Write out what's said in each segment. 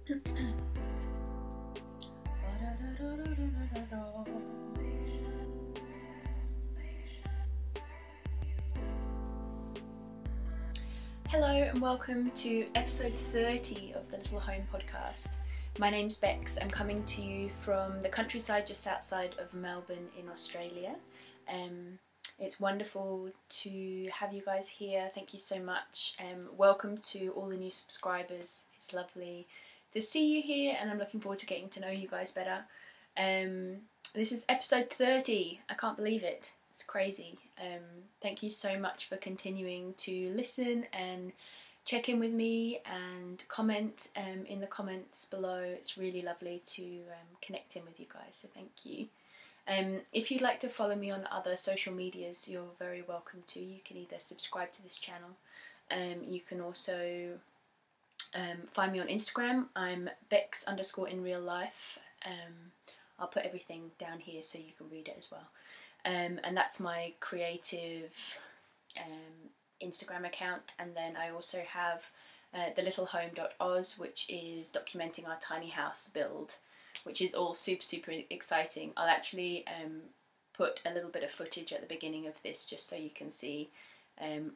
Hello and welcome to episode 30 of the Little Home Podcast. My name's Bex. I'm coming to you from the countryside just outside of Melbourne in Australia. It's wonderful to have you guys here. Thank you so much. Welcome to all the new subscribers. It's lovely to see you here and I'm looking forward to getting to know you guys better. This is episode 30. I can't believe it. It's crazy. Thank you so much for continuing to listen and check in with me and comment in the comments below. It's really lovely to connect in with you guys, so thank you. If you'd like to follow me on other social medias, you're very welcome to. You can either subscribe to this channel. You can also find me on Instagram. I'm Bex_in real life. I'll put everything down here so you can read it as well. And that's my creative Instagram account, and then I also have thelittlehome.oz, which is documenting our tiny house build, which is all super exciting. I'll actually put a little bit of footage at the beginning of this just so you can see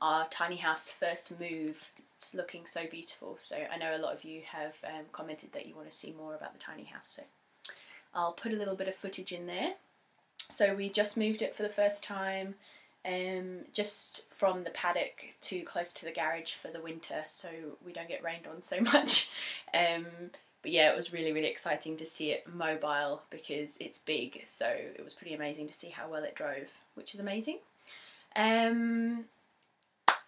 our tiny house first move. It's looking so beautiful, so I know a lot of you have commented that you want to see more about the tiny house, so I'll put a little bit of footage in there. So we just moved it for the first time, just from the paddock to close to the garage for the winter, so we don't get rained on so much. But yeah, it was really exciting to see it mobile because it's big, so it was pretty amazing to see how well it drove, which is amazing.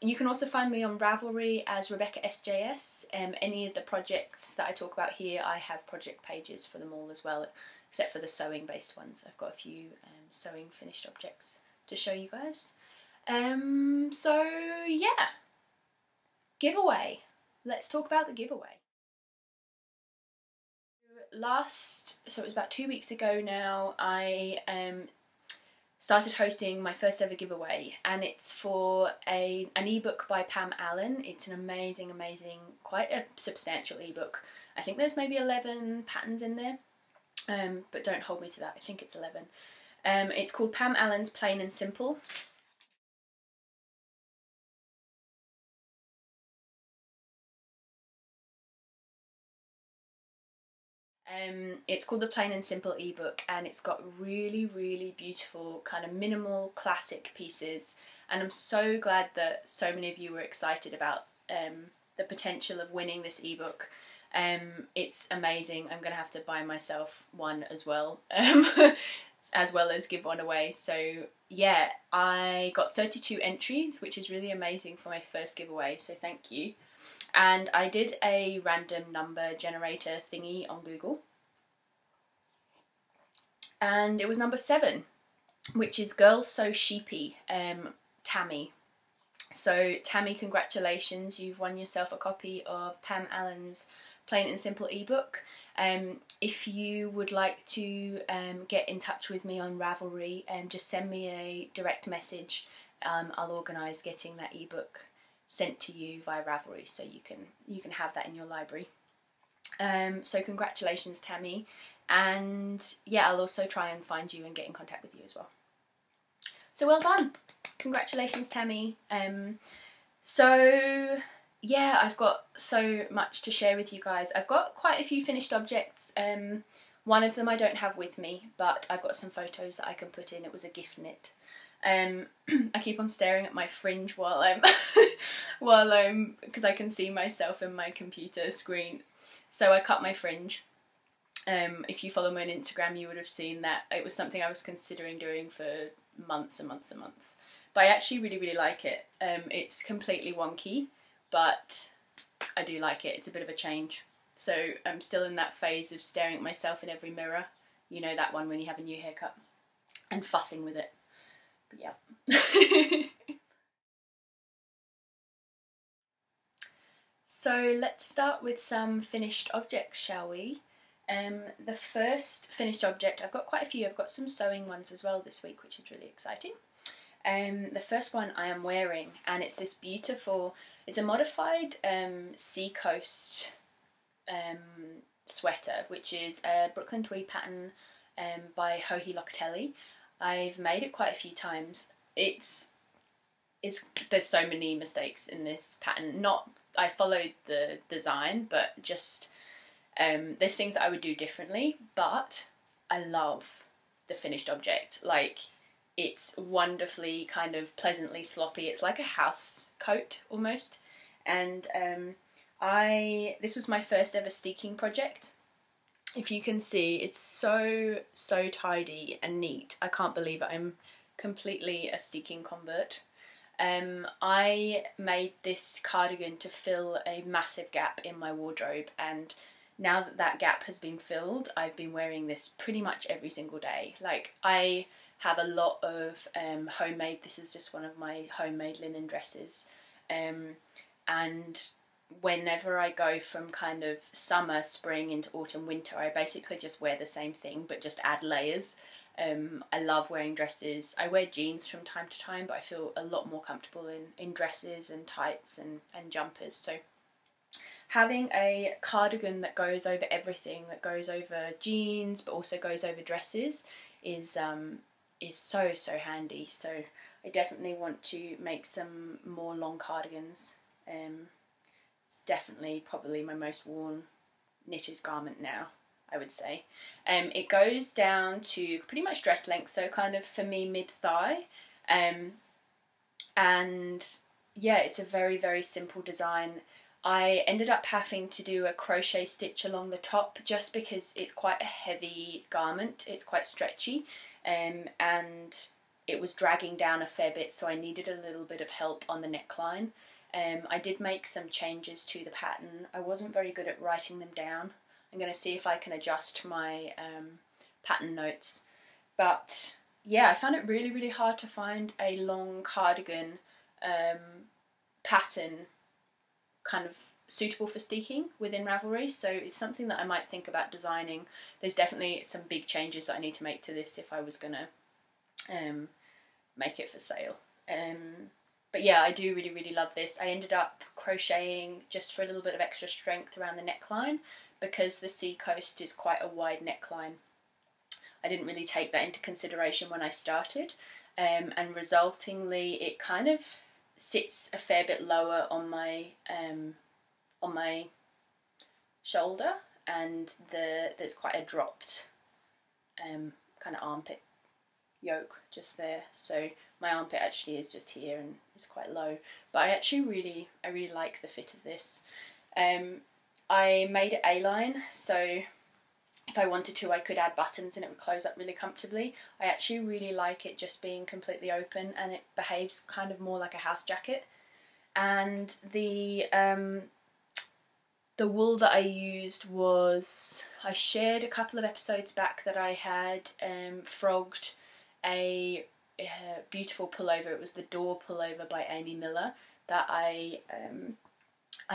You can also find me on Ravelry as Rebecca SJS. Any of the projects that I talk about here, I have project pages for them all as well, except for the sewing based ones. I've got a few sewing finished objects to show you guys. So yeah, giveaway. Let's talk about the giveaway. So it was about 2 weeks ago now, I started hosting my first ever giveaway, and it's for an ebook by Pam Allen. It's an amazing, quite a substantial ebook. I think there's maybe 11 patterns in there. But don't hold me to that, I think it's 11. It's called Pam Allen's Plain and Simple. It's called the Plain and Simple ebook, and it's got really beautiful kind of minimal classic pieces, and I'm so glad that so many of you were excited about the potential of winning this ebook. It's amazing. I'm going to have to buy myself one as well, as well as give one away. So yeah, I got 32 entries, which is really amazing for my first giveaway, so thank you. And I did a random number generator thingy on Google, and it was number 7, which is Girl So Sheepy, Tammy. So Tammy, congratulations, you've won yourself a copy of Pam Allen's Plain and Simple ebook. If you would like to get in touch with me on Ravelry, just send me a direct message. I'll organise getting that ebook sent to you via Ravelry, so you can have that in your library. So congratulations, Tammy, and yeah, I'll also try and find you and get in contact with you as well. So well done, congratulations, Tammy. So yeah, I've got so much to share with you guys. I've got quite a few finished objects. One of them I don't have with me, but I've got some photos that I can put in. It was a gift knit. I keep on staring at my fringe while I'm because I can see myself in my computer screen. So I cut my fringe. If you follow me on Instagram, you would have seen that it was something I was considering doing for months and months. But I actually really like it. It's completely wonky, but I do like it. It's a bit of a change. So I'm still in that phase of staring at myself in every mirror. You know that one when you have a new haircut and fussing with it. But yeah. So let's start with some finished objects, shall we? The first finished object, I've got quite a few. I've got some sewing ones as well this week, which is really exciting. The first one I am wearing, and it's this beautiful, it's a modified Seacoast sweater, which is a Brooklyn tweed pattern by Joji Locatelli. I've made it quite a few times. It's there's so many mistakes in this pattern. Not I followed the design, but just there's things that I would do differently. But I love the finished object. Like, it's wonderfully kind of pleasantly sloppy. It's like a house coat almost. And this was my first ever steeking project. If you can see, it's so tidy and neat. I can't believe it. I'm completely a steeking convert. I made this cardigan to fill a massive gap in my wardrobe, and now that that gap has been filled, I've been wearing this pretty much every single day. Like, I have a lot of homemade, this is just one of my homemade linen dresses, and whenever I go from kind of summer, spring into autumn, winter, I basically just wear the same thing but just add layers. I love wearing dresses. I wear jeans from time to time, but I feel a lot more comfortable in dresses and tights and jumpers. So having a cardigan that goes over everything, that goes over jeans but also goes over dresses, is so handy. So I definitely want to make some more long cardigans. It's definitely probably my most worn knitted garment now, I would say. It goes down to pretty much dress length, so kind of for me mid-thigh, and yeah, it's a very simple design. I ended up having to do a crochet stitch along the top just because it's quite a heavy garment, it's quite stretchy, and it was dragging down a fair bit, so I needed a little bit of help on the neckline. I did make some changes to the pattern. I wasn't very good at writing them down. I'm going to see if I can adjust my pattern notes. But yeah, I found it really hard to find a long cardigan pattern kind of suitable for steeking within Ravelry, so it's something that I might think about designing. There's definitely some big changes that I need to make to this if I was going to make it for sale. But yeah, I do really love this. I ended up crocheting just for a little bit of extra strength around the neckline because the Seacoast is quite a wide neckline. I didn't really take that into consideration when I started, and resultingly it kind of sits a fair bit lower on my shoulder, and there's quite a dropped kind of armpit yoke just there, so my armpit actually is just here and it's quite low, but I really like the fit of this. I made it A-line, so if I wanted to I could add buttons and it would close up really comfortably. I actually really like it just being completely open, and it behaves kind of more like a house jacket. And the wool that I used was, I shared a couple of episodes back that I had frogged a beautiful pullover. It was the Door pullover by Amy Miller that I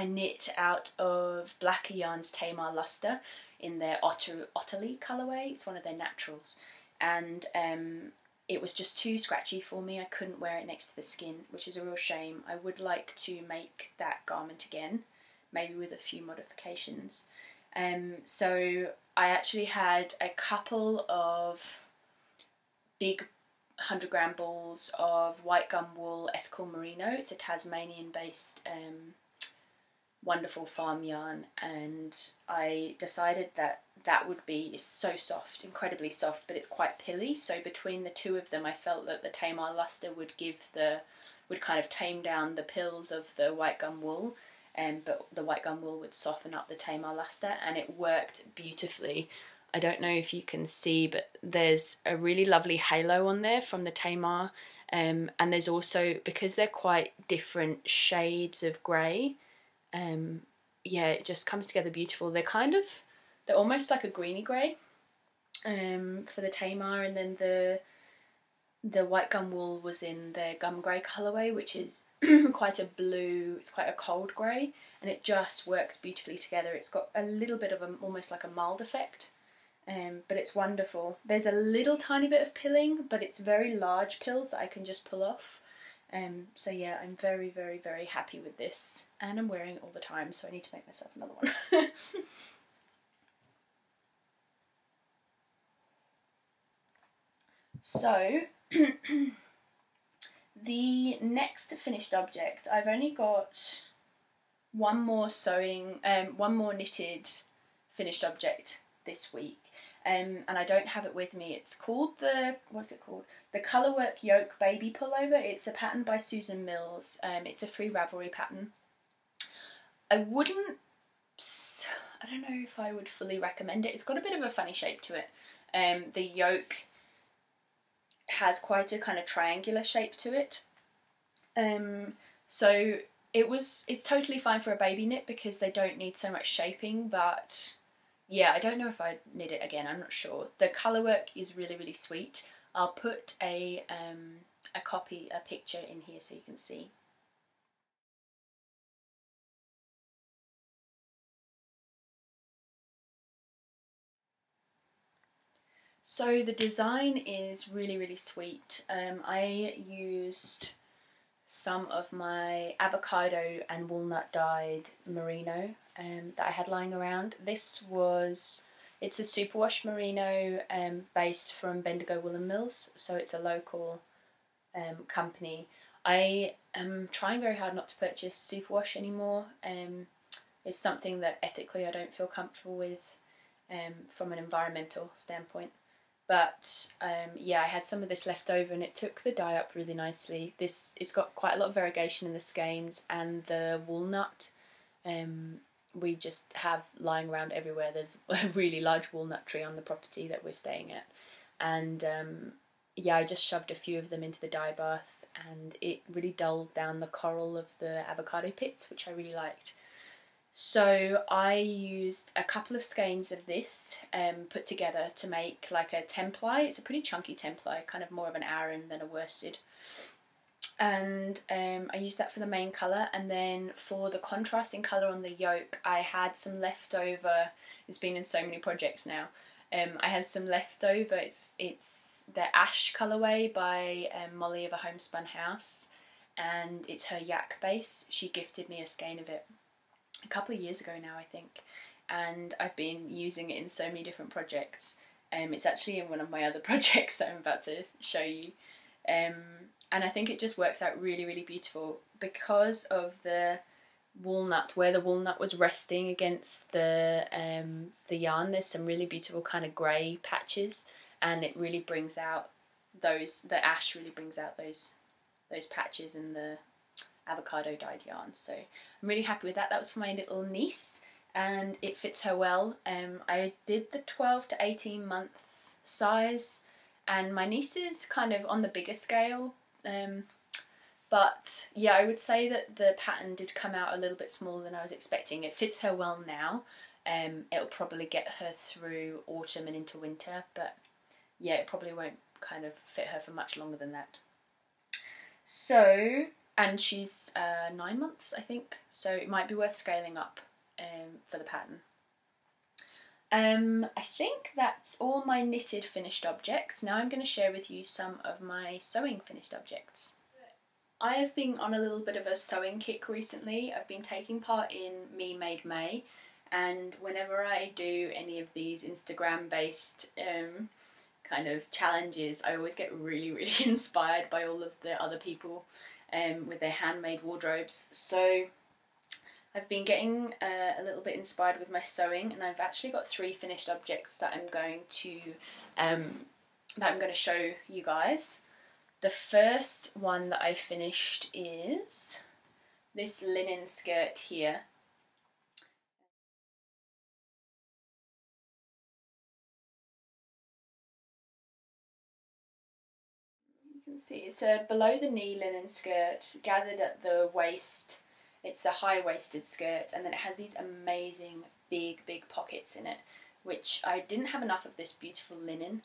knit out of Blacker Yarn's Tamar Luster in their Otterly colourway. It's one of their naturals, and it was just too scratchy for me. I couldn't wear it next to the skin, which is a real shame. I would like to make that garment again, maybe with a few modifications. So I actually had a couple of big 100-gram balls of white gum wool ethical merino. It's a Tasmanian based wonderful farm yarn, and I decided that that would be, it's so soft, incredibly soft, but it's quite pilly, so between the two of them I felt that the Tamar Luster would kind of tame down the pills of the white gum wool, but the white gum wool would soften up the Tamar Luster, and it worked beautifully. I don't know if you can see, but there's a really lovely halo on there from the Tamar, and there's also, because they're quite different shades of grey, yeah, it just comes together beautiful. They're almost like a greeny grey for the Tamar, and then the white gum wool was in the gum grey colourway, which is quite a blue, it's quite a cold grey, and it just works beautifully together. It's got a little bit of almost like a mild effect, but it's wonderful. There's a little tiny bit of pilling, but it's very large pills that I can just pull off. So yeah, I'm very, very, very happy with this, and I'm wearing it all the time, so I need to make myself another one. So the next finished object, I've only got one more one more knitted finished object this week, and I don't have it with me. It's called what's it called? The Colourwork Yoke Baby Pullover. It's a pattern by Susan Mills. It's a free Ravelry pattern. I don't know if I would fully recommend it. It's got a bit of a funny shape to it. The yoke has quite a kind of triangular shape to it. So it's totally fine for a baby knit because they don't need so much shaping, but yeah, I don't know if I'd knit it again, I'm not sure. The colourwork is really, really sweet. I'll put a picture in here so you can see. So the design is really, really sweet. I used some of my avocado and walnut dyed merino that I had lying around. It's a superwash merino base from Bendigo Woolen Mills, so it's a local company. I am trying very hard not to purchase superwash anymore. It's something that ethically I don't feel comfortable with from an environmental standpoint. But yeah, I had some of this left over and it took the dye up really nicely. It's got quite a lot of variegation in the skeins, and the walnut we just have lying around everywhere. There's a really large walnut tree on the property that we're staying at, and yeah, I just shoved a few of them into the dye bath and it really dulled down the coral of the avocado pits, which I really liked. So I used a couple of skeins of this put together to make like a ten-ply. It's a pretty chunky ten-ply, kind of more of an Aran than a worsted. And I used that for the main colour, and then for the contrasting colour on the yoke, I had some leftover. It's been in so many projects now. I had some leftover. It's the Ash colourway by Molly of a Homespun House, and it's her yak base. She gifted me a skein of it a couple of years ago now, I think, and I've been using it in so many different projects. It's actually in one of my other projects that I'm about to show you, and I think it just works out really, really beautiful because of the walnut, where the walnut was resting against the yarn. There's some really beautiful kind of grey patches, and it really brings out the ash really brings out those patches in the avocado dyed yarn. So I'm really happy with that. That was for my little niece and it fits her well. I did the 12 to 18 month size, and my niece is kind of on the bigger scale, but yeah, I would say that the pattern did come out a little bit smaller than I was expecting. It fits her well now. It'll probably get her through autumn and into winter, but yeah, it probably won't kind of fit her for much longer than that. So, and she's 9 months, I think, so it might be worth scaling up for the pattern. I think that's all my knitted finished objects. Now I'm going to share with you some of my sewing finished objects. I have been on a little bit of a sewing kick recently. I've been taking part in Me Made May, and whenever I do any of these Instagram based kind of challenges, I always get really, really inspired by all of the other people with their handmade wardrobes. So I've been getting a little bit inspired with my sewing, and I've actually got 3 finished objects that I'm going to show you guys. The first one that I finished is this linen skirt here. You can see it's a below the knee linen skirt, gathered at the waist. It's a high-waisted skirt, and then it has these amazing big pockets in it, which I didn't have enough of this beautiful linen,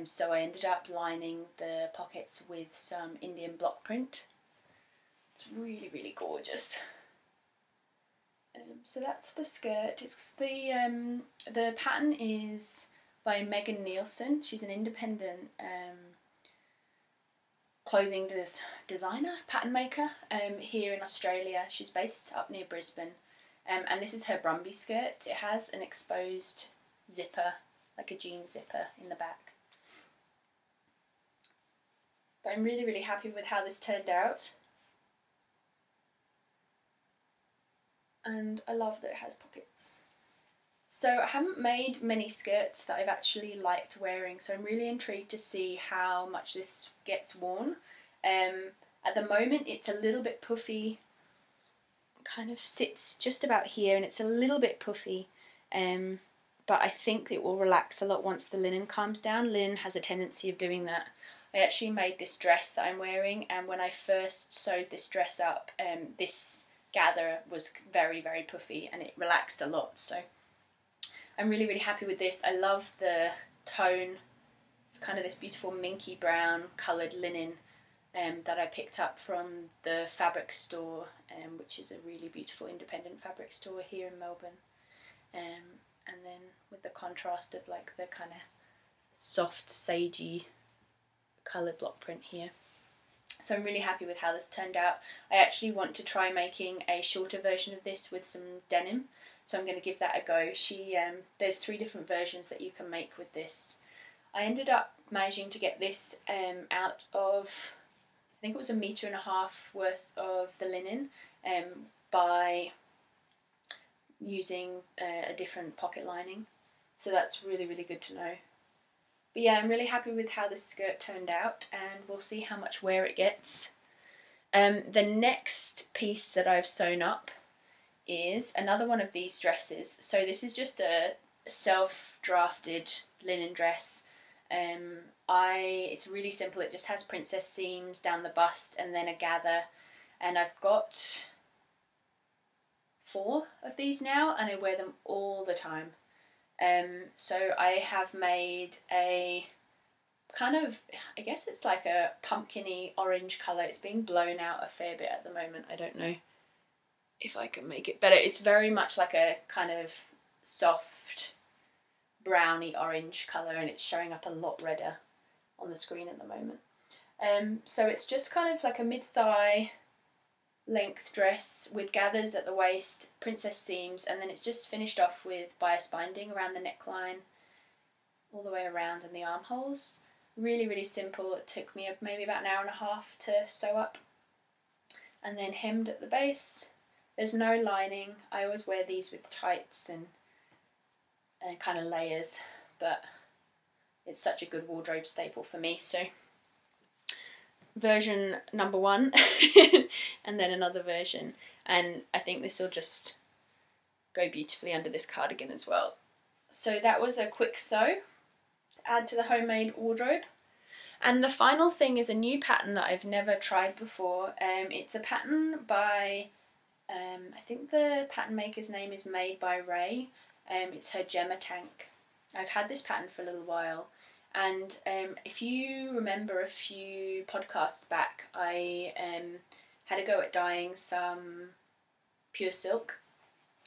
so I ended up lining the pockets with some Indian block print. It's really, really gorgeous. So that's the skirt. It's the pattern is by Megan Nielsen. She's an independent clothing designer, pattern maker here in Australia. She's based up near Brisbane, and this is her Brumby skirt. It has an exposed zipper, like a jean zipper in the back. But I'm really, really happy with how this turned out. And I love that it has pockets. So I haven't made many skirts that I've actually liked wearing, so I'm really intrigued to see how much this gets worn. At the moment it's a little bit puffy, kind of sits just about here, and it's a little bit puffy, but I think it will relax a lot once the linen calms down. Linen has a tendency of doing that. I actually made this dress that I'm wearing, and when I first sewed this dress up, this gather was very, very puffy and it relaxed a lot, so I'm really, really happy with this. I love the tone. It's kind of this beautiful minky brown coloured linen that I picked up from the fabric store, which is a really beautiful independent fabric store here in Melbourne. And then with the contrast of like the kind of soft sagey coloured block print here. So I'm really happy with how this turned out. I actually want to try making a shorter version of this with some denim, so I'm going to give that a go. There's 3 different versions that you can make with this. I ended up managing to get this out of, I think it was 1.5 meters worth of the linen by using a different pocket lining. So that's really, really good to know. But yeah, I'm really happy with how this skirt turned out, and we'll see how much wear it gets. The next piece that I've sewn up is another one of these dresses. So this is just a self-drafted linen dress. It's really simple. It just has princess seams down the bust and then a gather, and I've got 4 of these now, and I wear them all the time. So I have made a kind of, I guess it's like a pumpkin-y orange colour. It's being blown out a fair bit at the moment. I don't know if I can make it better. It's very much like a kind of soft browny orange colour, and it's showing up a lot redder on the screen at the moment. So it's just kind of like a mid-thigh length dress with gathers at the waist, princess seams, and then it's just finished off with bias binding around the neckline all the way around and the armholes. Really, really simple. It took me maybe about 1.5 hours to sew up, and then hemmed at the base. There's no lining. I always wear these with tights and kind of layers, but it's such a good wardrobe staple for me. So version number 1 and then another version, and I think this will just go beautifully under this cardigan as well. So that was a quick sew to add to the homemade wardrobe. And the final thing is a new pattern that I've never tried before. It's a pattern by I think the pattern maker's name is Made by Ray. It's her Gemma tank. I've had this pattern for a little while, and if you remember a few podcasts back, I had a go at dyeing some pure silk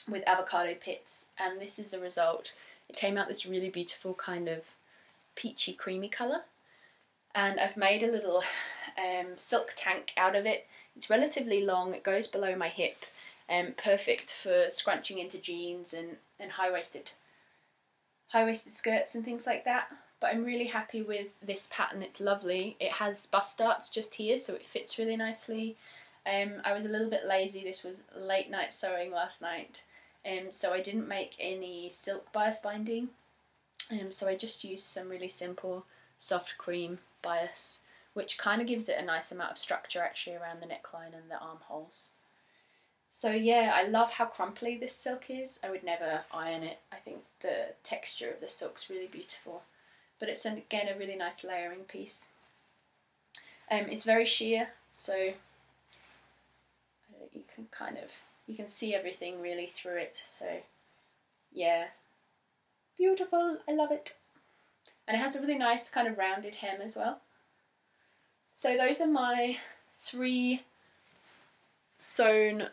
with avocado pits, and this is the result. It came out this really beautiful kind of peachy creamy colour, and I've made a little silk tank out of it. It's relatively long, it goes below my hip, perfect for scrunching into jeans and high-waisted skirts and things like that. But I'm really happy with this pattern. It's lovely. It has bust darts just here, so it fits really nicely. I was a little bit lazy. This was late night sewing last night, so I didn't make any silk bias binding. So I just used some really simple soft cream bias, which kind of gives it a nice amount of structure actually around the neckline and the armholes. So yeah, I love how crumply this silk is. I would never iron it. I think the texture of the silk's really beautiful. But it's again a really nice layering piece. It's very sheer, so you can see everything really through it. So yeah, beautiful. I love it. And it has a really nice kind of rounded hem as well. So those are my 3 sewn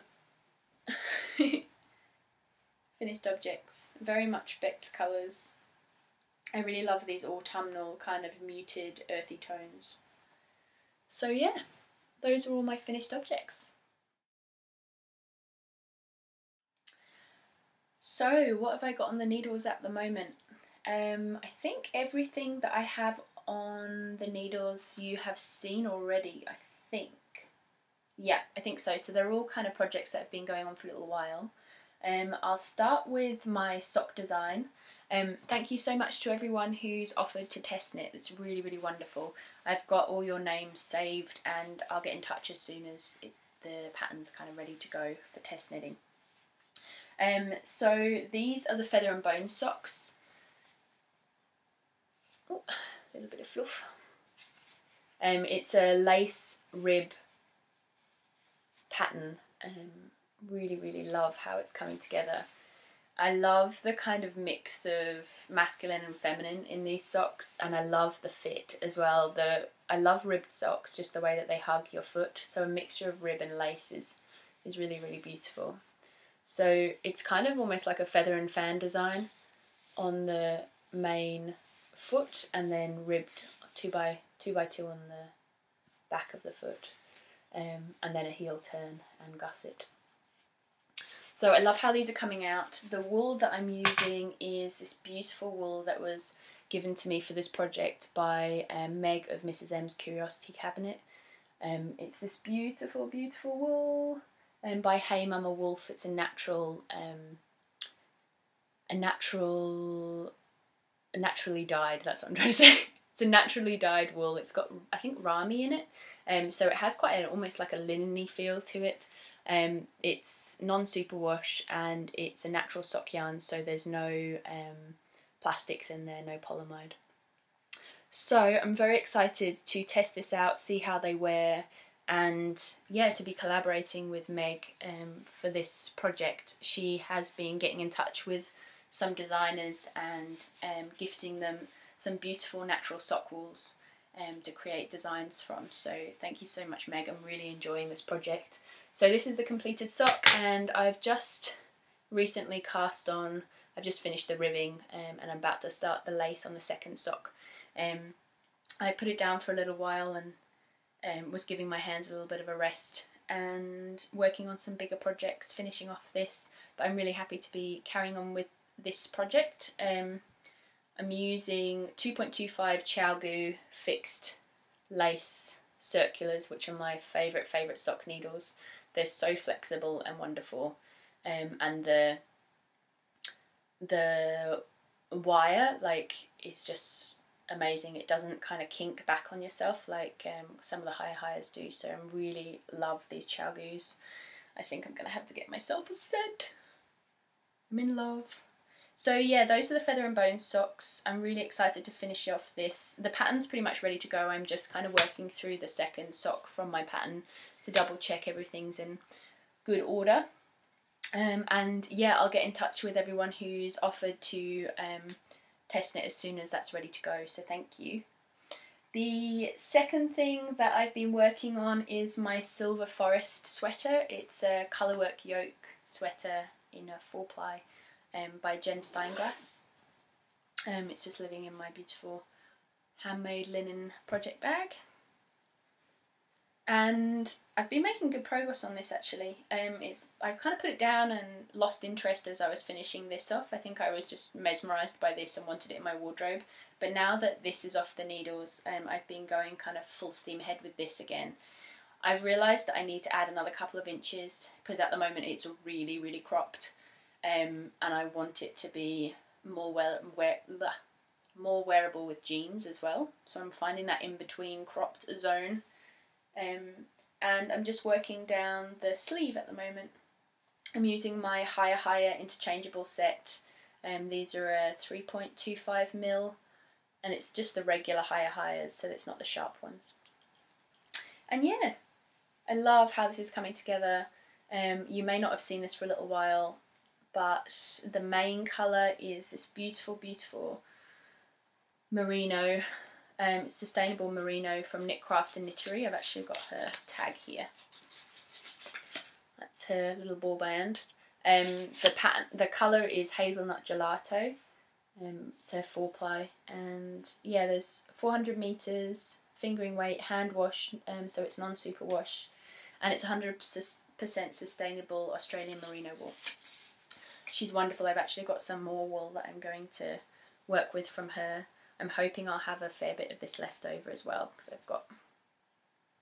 finished objects. Very much Beck's colours. I really love these autumnal kind of muted earthy tones. So yeah, those are all my finished objects. So what have I got on the needles at the moment? I think everything that I have on the needles you have seen already, I think. Yeah, I think so. So they're all kind of projects that have been going on for a little while. I'll start with my sock design. Thank you so much to everyone who's offered to test knit. It's really, really wonderful. I've got all your names saved and I'll get in touch as soon as the pattern's kind of ready to go for test knitting. So these are the feather and bone socks. Oh, a little bit of fluff. It's a lace rib pattern. Really, really love how it's coming together. I love the kind of mix of masculine and feminine in these socks, and I love the fit as well. I love ribbed socks, just the way that they hug your foot. So a mixture of rib and lace is really, really beautiful. So it's kind of almost like a feather and fan design on the main foot, and then ribbed 2 by 2 on the back of the foot, and then a heel turn and gusset. So I love how these are coming out. The wool that I'm using is this beautiful wool that was given to me for this project by Meg of Mrs M's Curiosity Cabinet. It's this beautiful, beautiful wool by Hey Mama Wolf. It's a naturally dyed, that's what I'm trying to say. It's a naturally dyed wool. It's got, I think, Rami in it. So it has quite almost like a linen-y feel to it. It's non-superwash and it's a natural sock yarn, so there's no plastics in there, no polyamide. So I'm very excited to test this out, see how they wear, and yeah, to be collaborating with Meg for this project. She has been getting in touch with some designers and gifting them some beautiful natural sock wools to create designs from. So thank you so much, Meg. I'm really enjoying this project. So this is the completed sock, and I've just recently cast on, I've just finished the ribbing, and I'm about to start the lace on the second sock. I put it down for a little while and was giving my hands a little bit of a rest and working on some bigger projects, finishing off this, but I'm really happy to be carrying on with this project. I'm using 2.25 Shawl fixed lace circulars, which are my favourite sock needles. They're so flexible and wonderful, and the wire, like, is just amazing. It doesn't kind of kink back on yourself like some of the hires do, so I really love these Shawl. I think I'm gonna have to get myself a set. I'm in love. So yeah, those are the feather and bone socks. I'm really excited to finish off this. The pattern's pretty much ready to go. I'm just kind of working through the second sock from my pattern to double check everything's in good order. And yeah, I'll get in touch with everyone who's offered to test knit as soon as that's ready to go, so thank you. The second thing that I've been working on is my Silver Forest sweater. It's a colourwork yoke sweater in a 4-ply. By Jen Steinglass. It's just living in my beautiful handmade linen project bag. And I've been making good progress on this actually. I kind of put it down and lost interest as I was finishing this off. I think I was just mesmerised by this and wanted it in my wardrobe. But now that this is off the needles, I've been going kind of full steam ahead with this again. I've realised that I need to add another couple of inches because at the moment it's really, really cropped. And I want it to be more wearable with jeans as well. So I'm finding that in between cropped zone. And I'm just working down the sleeve at the moment. I'm using my higher interchangeable set. These are a 3.25mm, and it's just the regular hires, so it's not the sharp ones. And yeah, I love how this is coming together. You may not have seen this for a little while, but the main colour is this beautiful, beautiful merino, sustainable merino from Knitcraft and Knittery. I've actually got her tag here. That's her little ball band. The colour is Hazelnut Gelato. It's a 4-ply, and yeah, there's 400 metres, fingering weight, hand wash, so it's non-superwash, and it's 100% sustainable Australian merino wool. She's wonderful. I've actually got some more wool that I'm going to work with from her. I'm hoping I'll have a fair bit of this left over as well, because I've got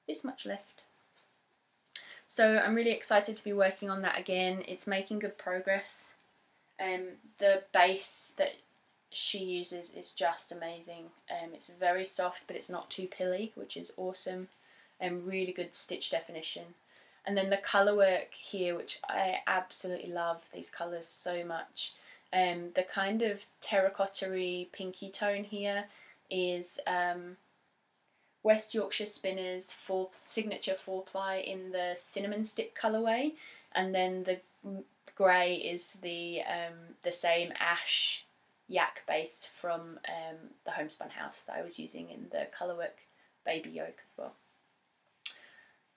this much left. So I'm really excited to be working on that again. It's making good progress. The base that she uses is just amazing. It's very soft, but it's not too pilly, which is awesome, and really good stitch definition. And then the colour work here, which I absolutely love these colours so much. The kind of terracotta-y pinky tone here is West Yorkshire Spinners signature 4-ply in the cinnamon stick colourway, and then the grey is the same ash yak base from the Homespun House that I was using in the colourwork baby yoke as well.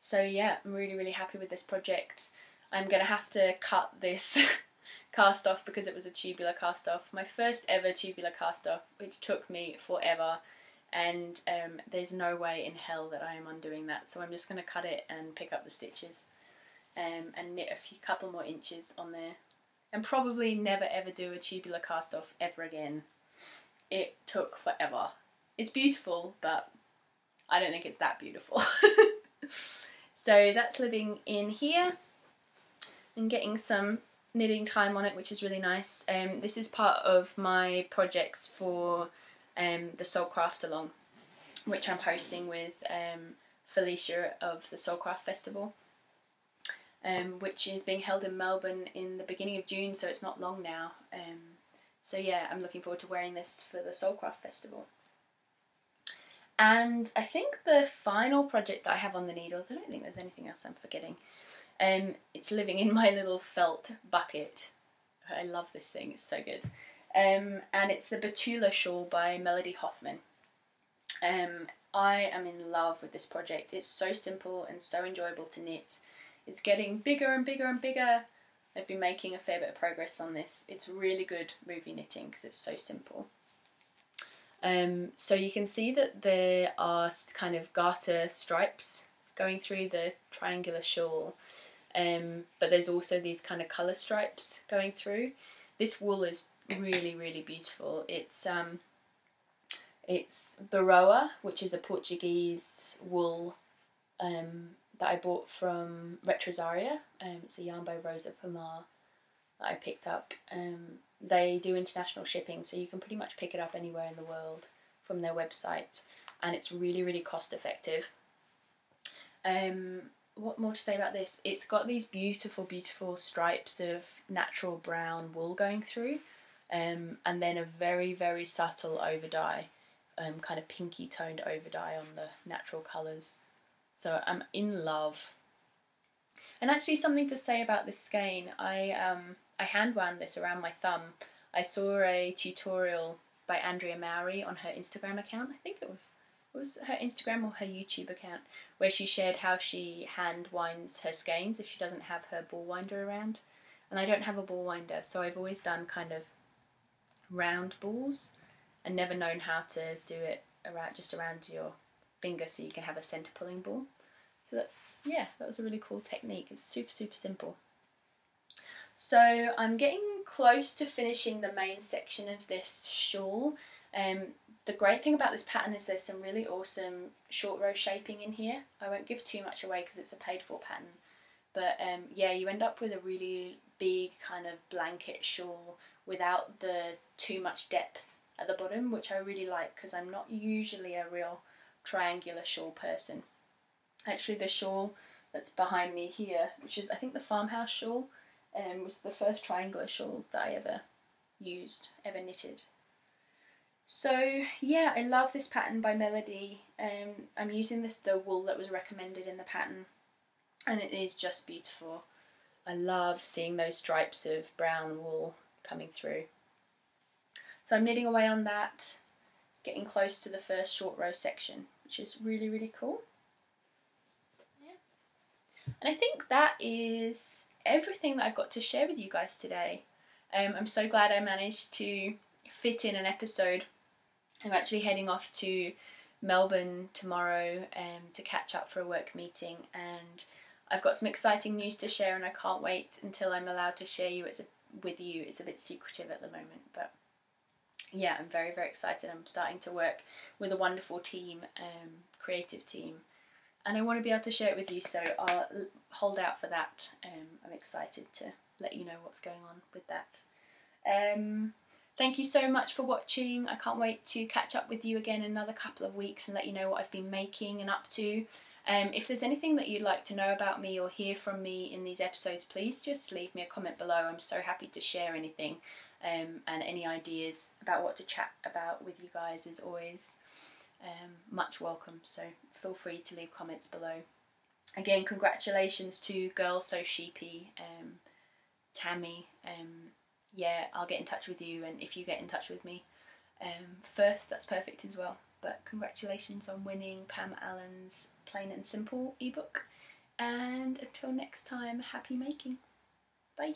So yeah, I'm really, really happy with this project. I'm going to have to cut this cast off because it was a tubular cast off. My first ever tubular cast off, which took me forever, and there's no way in hell that I am undoing that. So I'm just going to cut it and pick up the stitches and knit a couple more inches on there. And probably never ever do a tubular cast off ever again. It took forever. It's beautiful, but I don't think it's that beautiful. So that's living in here and getting some knitting time on it, which is really nice. This is part of my projects for the Soul Craft Along, which I'm hosting with Felicia of the Soul Craft Festival, which is being held in Melbourne in the beginning of June, so it's not long now. So yeah, I'm looking forward to wearing this for the Soul Craft Festival. And I think the final project that I have on the needles, I don't think there's anything else I'm forgetting. It's living in my little felt bucket. I love this thing, it's so good. And it's the Betula Shawl by Melody Hoffman. I am in love with this project. It's so simple and so enjoyable to knit. It's getting bigger and bigger and bigger. I've been making a fair bit of progress on this. It's really good movie knitting because it's so simple. So you can see that there are kind of garter stripes going through the triangular shawl, but there's also these kind of colour stripes going through. This wool is really, really beautiful. It's Baroa, which is a Portuguese wool that I bought from Retrosaria. It's a yarn by Rosa Pomar that I picked up. They do international shipping, so you can pretty much pick it up anywhere in the world from their website, and it's really, really cost effective. What more to say about this? It's got these beautiful, beautiful stripes of natural brown wool going through, and then a very, very subtle over dye, kind of pinky toned over dye on the natural colours. So I'm in love. And actually, something to say about this skein, I hand wound this around my thumb. I saw a tutorial by Andrea Mowry on her Instagram account. I think it was her Instagram or her YouTube account, where she shared how she hand winds her skeins if she doesn't have her ball winder around. And I don't have a ball winder, so I've always done kind of round balls and never known how to do it just around your finger so you can have a centre pulling ball. So that's, yeah, that was a really cool technique. It's super, super simple. So I'm getting close to finishing the main section of this shawl. The great thing about this pattern is there's some really awesome short row shaping in here. I won't give too much away because it's a paid for pattern. But yeah, you end up with a really big kind of blanket shawl without the too much depth at the bottom, which I really like because I'm not usually a real triangular shawl person. Actually, the shawl that's behind me here, which is I think the farmhouse shawl, was the first triangular shawl that I ever knitted. So yeah, I love this pattern by Melody. I'm using the wool that was recommended in the pattern, and it is just beautiful. I love seeing those stripes of brown wool coming through. So I'm knitting away on that, getting close to the first short row section, which is really, really cool. Yeah. And I think that is everything that I've got to share with you guys today. I'm so glad I managed to fit in an episode. I'm actually heading off to Melbourne tomorrow to catch up for a work meeting, and I've got some exciting news to share, and I can't wait until I'm allowed to share with you. It's a bit secretive at the moment, but yeah, I'm very, very excited. I'm starting to work with a wonderful team, creative team, and I want to be able to share it with you, so I'll hold out for that. I'm excited to let you know what's going on with that. Thank you so much for watching. I can't wait to catch up with you again in another couple of weeks and let you know what I've been making and up to. If there's anything that you'd like to know about me or hear from me in these episodes, please just leave me a comment below. I'm so happy to share anything, and any ideas about what to chat about with you guys is always much welcome, so feel free to leave comments below. Again, congratulations to Girl So Sheepy, Tammy. Yeah, I'll get in touch with you, and if you get in touch with me first, that's perfect as well. But congratulations on winning Pam Allen's Plain and Simple ebook, and until next time, happy making. Bye.